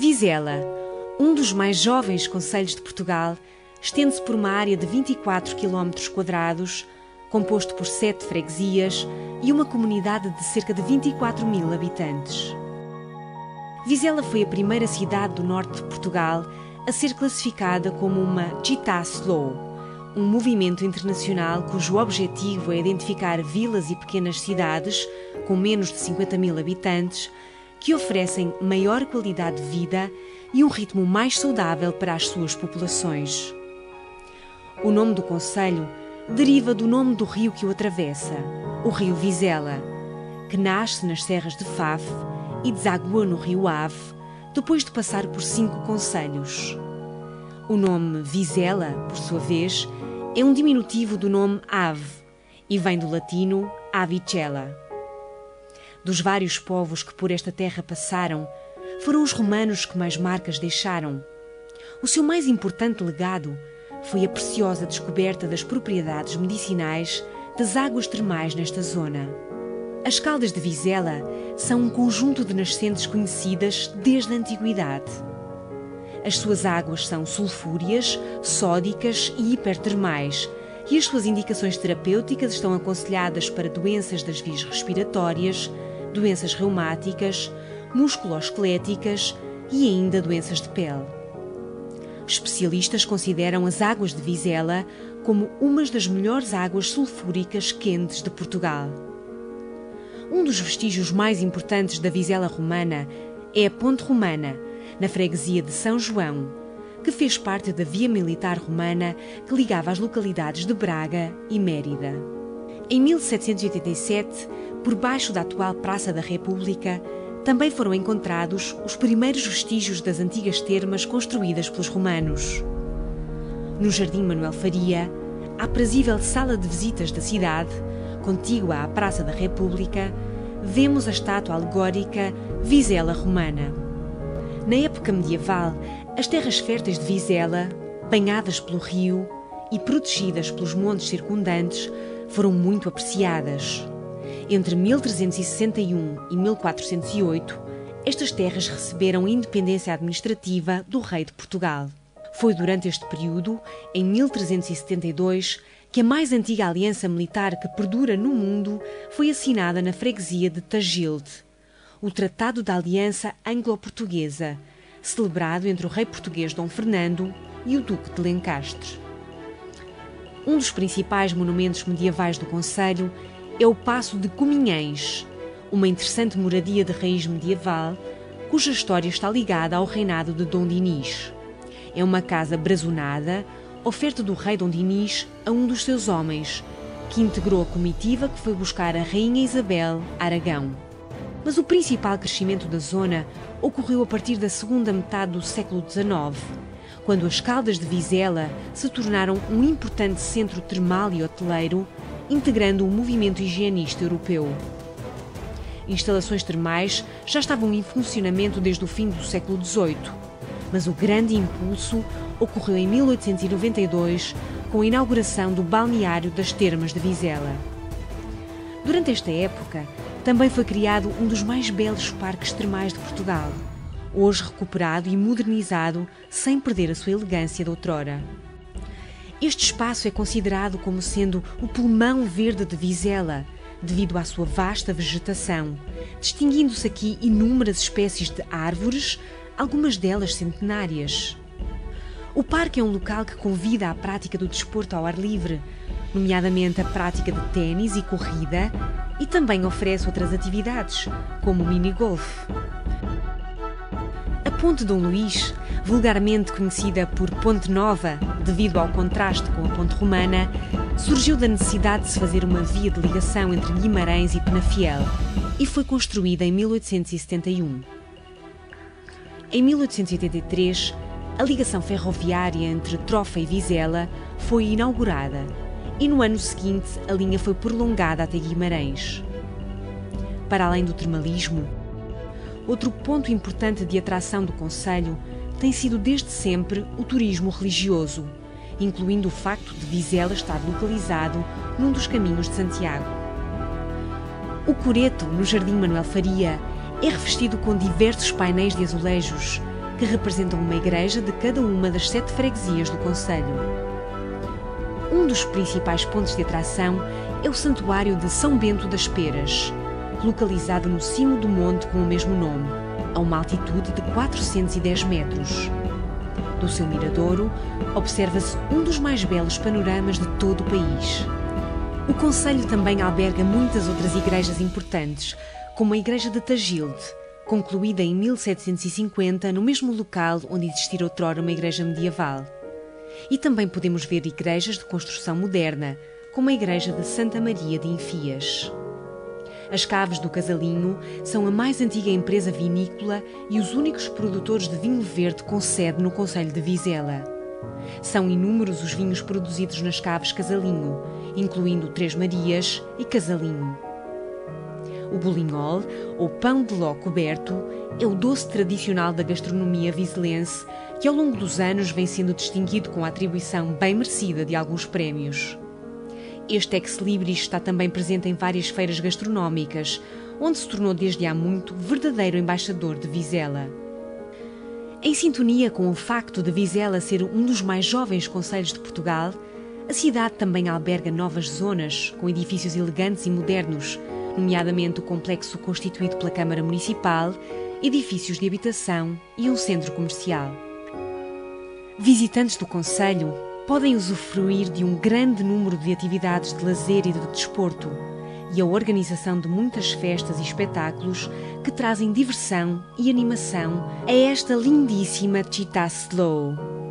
Vizela, um dos mais jovens concelhos de Portugal, estende-se por uma área de 24 km², composto por 7 freguesias e uma comunidade de cerca de 24.000 habitantes. Vizela foi a primeira cidade do norte de Portugal a ser classificada como uma Città Slow, um movimento internacional cujo objetivo é identificar vilas e pequenas cidades com menos de 50.000 habitantes que oferecem maior qualidade de vida e um ritmo mais saudável para as suas populações. O nome do concelho deriva do nome do rio que o atravessa, o rio Vizela, que nasce nas serras de Faf e deságua no rio Ave, depois de passar por 5 concelhos. O nome Vizela, por sua vez, é um diminutivo do nome Ave e vem do latino Avicella. Dos vários povos que por esta terra passaram, foram os romanos que mais marcas deixaram. O seu mais importante legado foi a preciosa descoberta das propriedades medicinais das águas termais nesta zona. As Caldas de Vizela são um conjunto de nascentes conhecidas desde a antiguidade. As suas águas são sulfúreas, sódicas e hipertermais, e as suas indicações terapêuticas estão aconselhadas para doenças das vias respiratórias, doenças reumáticas, musculoesqueléticas e ainda doenças de pele. Especialistas consideram as águas de Vizela como umas das melhores águas sulfúricas quentes de Portugal. Um dos vestígios mais importantes da Vizela romana é a Ponte Romana, na freguesia de São João, que fez parte da via militar romana que ligava as localidades de Braga e Mérida. Em 1787, por baixo da atual Praça da República, também foram encontrados os primeiros vestígios das antigas termas construídas pelos romanos. No Jardim Manuel Faria, a aprazível sala de visitas da cidade, contígua à Praça da República, vemos a estátua alegórica Vizela Romana. Na época medieval, as terras férteis de Vizela, banhadas pelo rio e protegidas pelos montes circundantes, foram muito apreciadas. Entre 1361 e 1408, estas terras receberam independência administrativa do rei de Portugal. Foi durante este período, em 1372, que a mais antiga aliança militar que perdura no mundo foi assinada na freguesia de Tagilde, o Tratado da Aliança Anglo-Portuguesa, celebrado entre o rei português Dom Fernando e o Duque de Lencastre. Um dos principais monumentos medievais do concelho é o Paço de Cominhães, uma interessante moradia de raiz medieval, cuja história está ligada ao reinado de Dom Dinis. É uma casa brazonada, oferta do rei Dom Dinis a um dos seus homens, que integrou a comitiva que foi buscar a rainha Isabel a Aragão. Mas o principal crescimento da zona ocorreu a partir da segunda metade do século XIX, quando as Caldas de Vizela se tornaram um importante centro termal e hoteleiro, integrando o movimento higienista europeu. Instalações termais já estavam em funcionamento desde o fim do século XVIII, mas o grande impulso ocorreu em 1892 com a inauguração do balneário das Termas de Vizela. Durante esta época, também foi criado um dos mais belos parques termais de Portugal, hoje recuperado e modernizado sem perder a sua elegância de outrora. Este espaço é considerado como sendo o pulmão verde de Vizela, devido à sua vasta vegetação, distinguindo-se aqui inúmeras espécies de árvores, algumas delas centenárias. O parque é um local que convida à prática do desporto ao ar livre, nomeadamente a prática de ténis e corrida, e também oferece outras atividades, como o minigolf. A Ponte Dom Luís, vulgarmente conhecida por Ponte Nova, devido ao contraste com a Ponte Romana, surgiu da necessidade de se fazer uma via de ligação entre Guimarães e Penafiel e foi construída em 1871. Em 1883, a ligação ferroviária entre Trofa e Vizela foi inaugurada e no ano seguinte a linha foi prolongada até Guimarães. Para além do termalismo, outro ponto importante de atração do concelho tem sido desde sempre o turismo religioso, incluindo o facto de Vizela estar localizado num dos caminhos de Santiago. O coreto, no Jardim Manuel Faria, é revestido com diversos painéis de azulejos que representam uma igreja de cada uma das 7 freguesias do concelho. Um dos principais pontos de atração é o Santuário de São Bento das Peras, localizado no cimo do monte com o mesmo nome, a uma altitude de 410 metros. Do seu miradouro, observa-se um dos mais belos panoramas de todo o país. O concelho também alberga muitas outras igrejas importantes, como a Igreja de Tagilde, concluída em 1750 no mesmo local onde existira outrora uma igreja medieval. E também podemos ver igrejas de construção moderna, como a Igreja de Santa Maria de Enfias. As Caves do Casalinho são a mais antiga empresa vinícola e os únicos produtores de vinho verde com sede no concelho de Vizela. São inúmeros os vinhos produzidos nas Caves Casalinho, incluindo Três Marias e Casalinho. O bolinhol, ou pão de ló coberto, é o doce tradicional da gastronomia vizelense que ao longo dos anos vem sendo distinguido com a atribuição bem merecida de alguns prémios. Este ex-libris está também presente em várias feiras gastronómicas, onde se tornou desde há muito verdadeiro embaixador de Vizela. Em sintonia com o facto de Vizela ser um dos mais jovens concelhos de Portugal, a cidade também alberga novas zonas, com edifícios elegantes e modernos, nomeadamente o complexo constituído pela Câmara Municipal, edifícios de habitação e um centro comercial. Visitantes do concelho podem usufruir de um grande número de atividades de lazer e de desporto e a organização de muitas festas e espetáculos que trazem diversão e animação a esta lindíssima Città Slow.